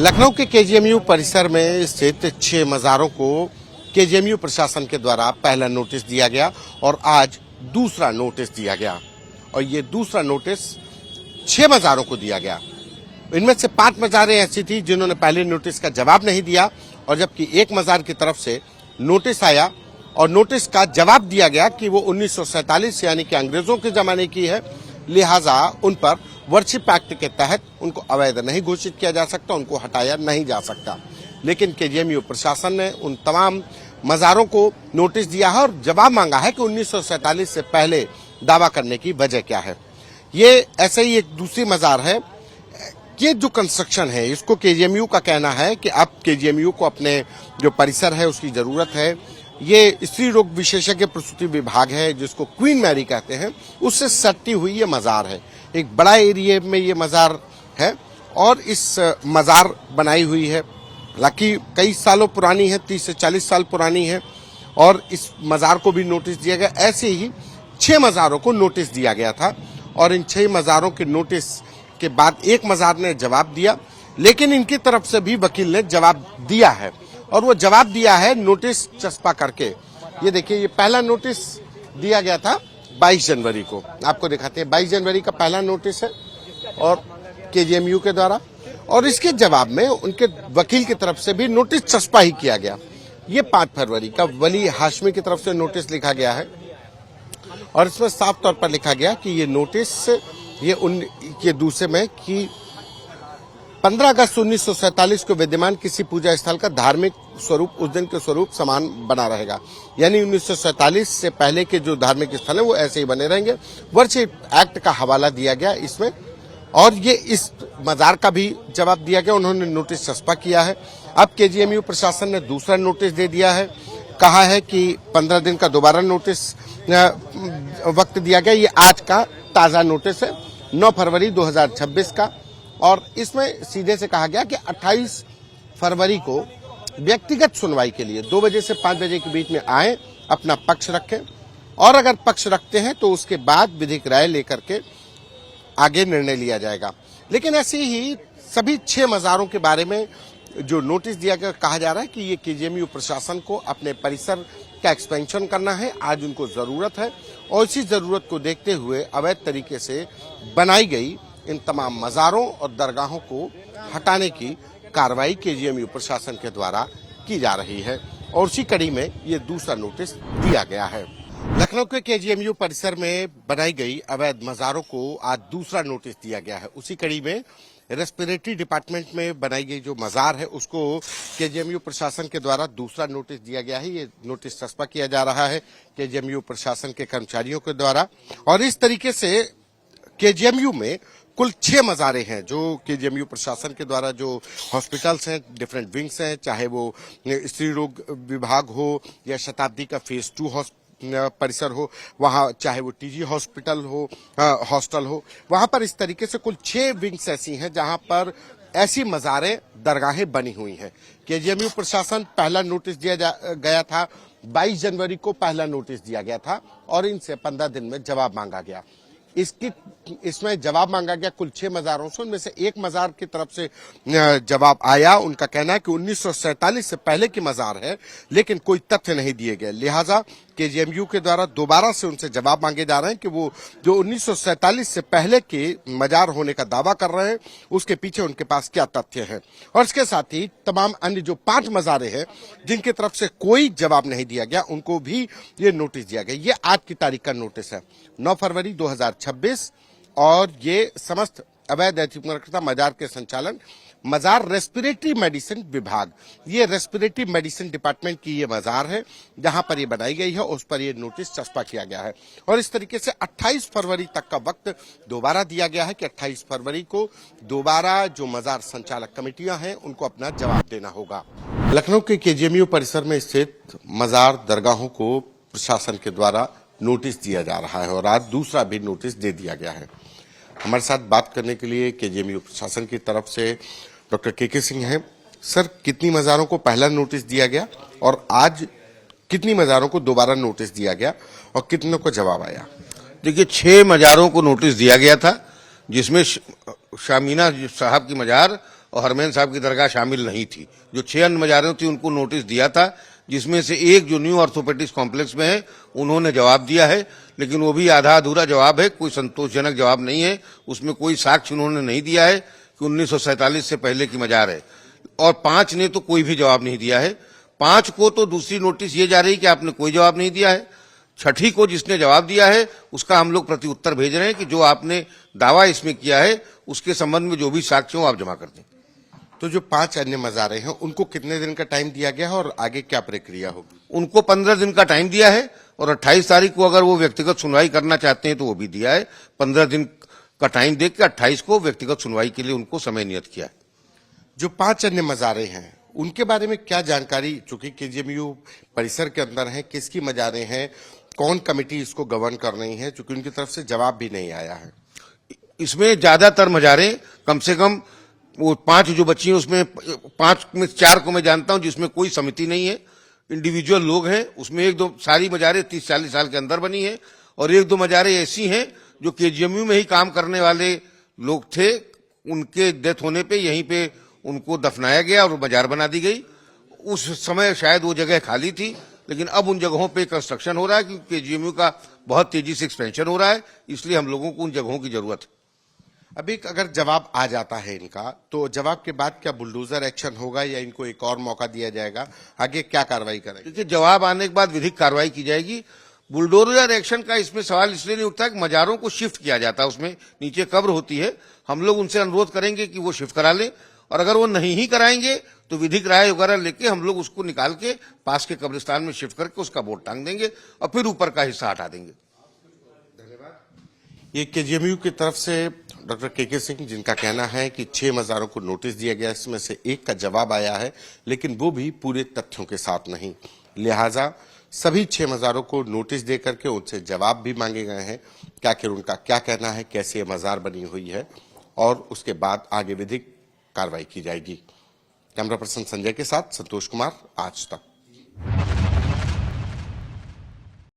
लखनऊ के केजीएमयू परिसर में स्थित 6 मज़ारों को केजीएमयू प्रशासन के द्वारा पहला नोटिस दिया गया और आज दूसरा नोटिस दिया गया। और ये दूसरा नोटिस 6 मज़ारों को दिया गया। इनमें से 5 मज़ारें ऐसी थी जिन्होंने पहले नोटिस का जवाब नहीं दिया, और जबकि एक मज़ार की तरफ से नोटिस आया और नोटिस का जवाब दिया गया कि वो 1947 यानी कि अंग्रेजों के जमाने की है, लिहाजा उन पर वर्शिप एक्ट के तहत उनको अवैध नहीं घोषित किया जा सकता, उनको हटाया नहीं जा सकता। लेकिन केजीएमयू प्रशासन ने उन तमाम मज़ारों को नोटिस दिया है और जवाब मांगा है कि 1947 से पहले दावा करने की वजह क्या है। ये ऐसे ही एक दूसरी मज़ार है। ये जो कंस्ट्रक्शन है, इसको केजीएमयू का कहना है कि अब केजीएमयू को अपने जो परिसर है उसकी जरूरत है। ये स्त्री रोग विशेषज्ञ प्रसूति विभाग है, जिसको क्वीन मैरी कहते हैं, उससे सटी हुई ये मज़ार है। एक बड़ा एरिया में ये मज़ार है और इस मज़ार बनाई हुई है, हालांकि कई सालों पुरानी है, 30 से 40 साल पुरानी है, और इस मज़ार को भी नोटिस दिया गया। ऐसे ही 6 मज़ारों को नोटिस दिया गया था और इन 6 मज़ारों के नोटिस के बाद एक मज़ार ने जवाब दिया, लेकिन इनकी तरफ से भी वकील ने जवाब दिया है और वो जवाब दिया है नोटिस चस्पा करके। ये देखिए, ये पहला नोटिस दिया गया था 22 जनवरी को, आपको दिखाते हैं। 22 जनवरी का पहला नोटिस है और केजीएमयू के द्वारा, और इसके जवाब में उनके वकील की तरफ से भी नोटिस चस्पा ही किया गया। ये 5 फरवरी का वली हाशमी की तरफ से नोटिस लिखा गया है और इसमें साफ तौर पर लिखा गया कि ये नोटिस ये दूसरे में कि 15 अगस्त 1947 को विद्यमान किसी पूजा स्थल का धार्मिक स्वरूप उस दिन के स्वरूप समान बना रहेगा। यानी 1947 से पहले के जो धार्मिक स्थल है वो ऐसे ही बने रहेंगे। वर्शिप एक्ट का हवाला दिया गया इसमें, और ये इस मज़ार का भी जवाब दिया गया। उन्होंने नोटिस चस्पा किया है। अब केजीएमयू प्रशासन ने दूसरा नोटिस दे दिया है, कहा है कि 15 दिन का दोबारा नोटिस वक्त दिया गया। ये आज का ताज़ा नोटिस है, 9 फरवरी 2026 का, और इसमें सीधे से कहा गया कि 28 फरवरी को व्यक्तिगत सुनवाई के लिए 2 बजे से 5 बजे के बीच में आए, अपना पक्ष रखें, और अगर पक्ष रखते हैं तो उसके बाद विधिक राय लेकर के आगे निर्णय लिया जाएगा। लेकिन ऐसे ही सभी 6 मज़ारों के बारे में जो नोटिस दिया गया, कहा जा रहा है कि ये केजीएमयू प्रशासन को अपने परिसर का एक्सपेंशन करना है, आज उनको जरूरत है, और इसी जरूरत को देखते हुए अवैध तरीके से बनाई गई इन तमाम मज़ारों और दरगाहों को हटाने की कार्रवाई केजीएमयू प्रशासन के द्वारा की जा रही है, और उसी कड़ी में ये दूसरा नोटिस दिया गया है। लखनऊ के केजीएमयू परिसर में बनाई गई अवैध मज़ारों को आज दूसरा नोटिस दिया गया है। उसी कड़ी में रेस्पिरेटरी डिपार्टमेंट में बनाई गई जो मज़ार है उसको केजीएमयू प्रशासन के द्वारा दूसरा नोटिस दिया गया है। ये नोटिस चस्पा किया जा रहा है केजीएमयू प्रशासन के कर्मचारियों के द्वारा, और इस तरीके से केजीएमयू में कुल 6 मज़ारें हैं जो केजीएमयू प्रशासन के द्वारा, जो हॉस्पिटल्स हैं, डिफरेंट विंग्स हैं, चाहे वो स्त्री रोग विभाग हो या शताब्दी का फेज 2 परिसर हो, वहाँ चाहे वो टीजी हॉस्पिटल हो, हॉस्टल हो, वहाँ पर इस तरीके से कुल 6 विंग्स ऐसी हैं जहाँ पर ऐसी मज़ारें, दरगाहें बनी हुई हैं। केजीएमयू प्रशासन पहला नोटिस दिया गया था, 22 जनवरी को पहला नोटिस दिया गया था और इनसे 15 दिन में जवाब मांगा गया। इसमें जवाब मांगा गया कुल 6 मज़ारों से। उनमें से एक मज़ार की तरफ से जवाब आया। उनका कहना है कि 1947 से पहले की मज़ार है, लेकिन कोई तथ्य नहीं दिए गए, लिहाजा केजीएमयू के द्वारा दोबारा से उनसे जवाब मांगे जा रहे हैं कि वो जो 1947 से पहले के मज़ार होने का दावा कर रहे हैं उसके पीछे उनके पास क्या तथ्य है। और इसके साथ ही तमाम अन्य जो 5 मज़ारें हैं जिनकी तरफ से कोई जवाब नहीं दिया गया, उनको भी ये नोटिस दिया गया। ये आज की तारीख का नोटिस है, 9 फरवरी 2026, और ये समस्त अवैध अतिक्रमणकर्ता मज़ार के संचालन मज़ार रेस्पिरेटरी मेडिसिन विभाग, ये रेस्पिरेटरी मेडिसिन डिपार्टमेंट की ये मज़ार है जहां पर ये बनाई गई है, उस पर ये नोटिस चस्पा किया गया है। और इस तरीके से 28 फरवरी तक का वक्त दोबारा दिया गया है कि 28 फरवरी को दोबारा जो मज़ार संचालक कमेटियां हैं उनको अपना जवाब देना होगा। लखनऊ के केजीएमयू परिसर में स्थित मज़ार दरगाहों को प्रशासन के द्वारा नोटिस दिया जा रहा है और आज दूसरा भी नोटिस दे दिया गया है। हमारे साथ बात करने के लिए केजीएमयू प्रशासन की तरफ से डॉक्टर के सिंह हैं। सर, कितनी मज़ारों को पहला नोटिस दिया गया और आज कितनी मज़ारों को दोबारा नोटिस दिया गया और कितनों को जवाब आया? देखिए, 6 मज़ारों को नोटिस दिया गया था, जिसमें शामीना साहब की मज़ार और हरमैन साहब की दरगाह शामिल नहीं थी। जो 6 अन्य मजारों थी उनको नोटिस दिया था, जिसमें से एक जो न्यू ऑर्थोपेडिक्स कॉम्प्लेक्स में है उन्होंने जवाब दिया है, लेकिन वो भी आधा अधूरा जवाब है, कोई संतोषजनक जवाब नहीं है। उसमें कोई साक्ष्य उन्होंने नहीं दिया है कि 1947 से पहले की मजार है। और 5 ने तो कोई भी जवाब नहीं दिया है। 5 को तो दूसरी नोटिस ये जा रही कि आपने कोई जवाब नहीं दिया है। 6ठी को जिसने जवाब दिया है उसका हम लोग प्रति उत्तर भेज रहे हैं कि जो आपने दावा इसमें किया है उसके संबंध में जो भी साक्ष्य हो आप जमा कर दें। तो जो 5 अन्य मजारे हैं उनको कितने दिन का टाइम दिया गया है और आगे क्या प्रक्रिया होगी? उनको 15 दिन का टाइम दिया है और 28 तारीख को अगर वो व्यक्तिगत सुनवाई करना चाहते हैं तो वो भी दिया है। 15 दिन का टाइम देकर 28 को व्यक्तिगत सुनवाई के लिए उनको समय नियत किया है। जो 5 अन्य मजारे हैं उनके बारे में क्या जानकारी, चूंकि केजीएमयू परिसर के अंदर है, किसकी मजारे हैं, कौन कमेटी इसको गवर्न कर रही है, चूंकि उनकी तरफ से जवाब भी नहीं आया है। इसमें ज्यादातर मजारें कम से कम वो 5 जो बची हैं उसमें 5 में 4 को मैं जानता हूं जिसमें कोई समिति नहीं है, इंडिविजुअल लोग हैं। उसमें 1-2 सारी मजारें 30-40 साल के अंदर बनी है और 1-2 मजारें ऐसी हैं जो केजीएमयू में ही काम करने वाले लोग थे, उनके डेथ होने पे यहीं पे उनको दफनाया गया और मजार बना दी गई। उस समय शायद वो जगह खाली थी, लेकिन अब उन जगहों पे कंस्ट्रक्शन हो रहा है क्योंकि केजीएमयू का बहुत तेजी से एक्सपेंशन हो रहा है, इसलिए हम लोगों को उन जगहों की जरूरत है। अभी अगर जवाब आ जाता है इनका, तो जवाब के बाद क्या बुलडोजर एक्शन होगा या इनको एक और मौका दिया जाएगा? आगे क्या कार्रवाई करेंगे? क्योंकि जवाब आने के बाद विधिक कार्रवाई की जाएगी। बुलडोजर एक्शन का इसमें सवाल इसलिए नहीं उठता कि मजारों को शिफ्ट किया जाता है, उसमें नीचे कब्र होती है। हम लोग उनसे अनुरोध करेंगे कि वो शिफ्ट करा लें और अगर वो नहीं ही कराएंगे तो विधिक राय वगैरह लेके हम लोग उसको निकाल के पास के कब्रिस्तान में शिफ्ट करके उसका बोर्ड टांग देंगे और फिर ऊपर का हिस्सा हटा देंगे। ये केजीएमयू की तरफ से डॉक्टर के सिंह, जिनका कहना है कि 6 मजारों को नोटिस दिया गया, इसमें से एक का जवाब आया है, लेकिन वो भी पूरे तथ्यों के साथ नहीं। लिहाजा सभी 6 मजारों को नोटिस दे करके उनसे जवाब भी मांगे गए हैं कि आखिर उनका क्या कहना है, कैसे ये मजार बनी हुई है, और उसके बाद आगे विधिक कार्रवाई की जाएगी। कैमरा पर्सन संजय के साथ संतोष कुमार, आज तक।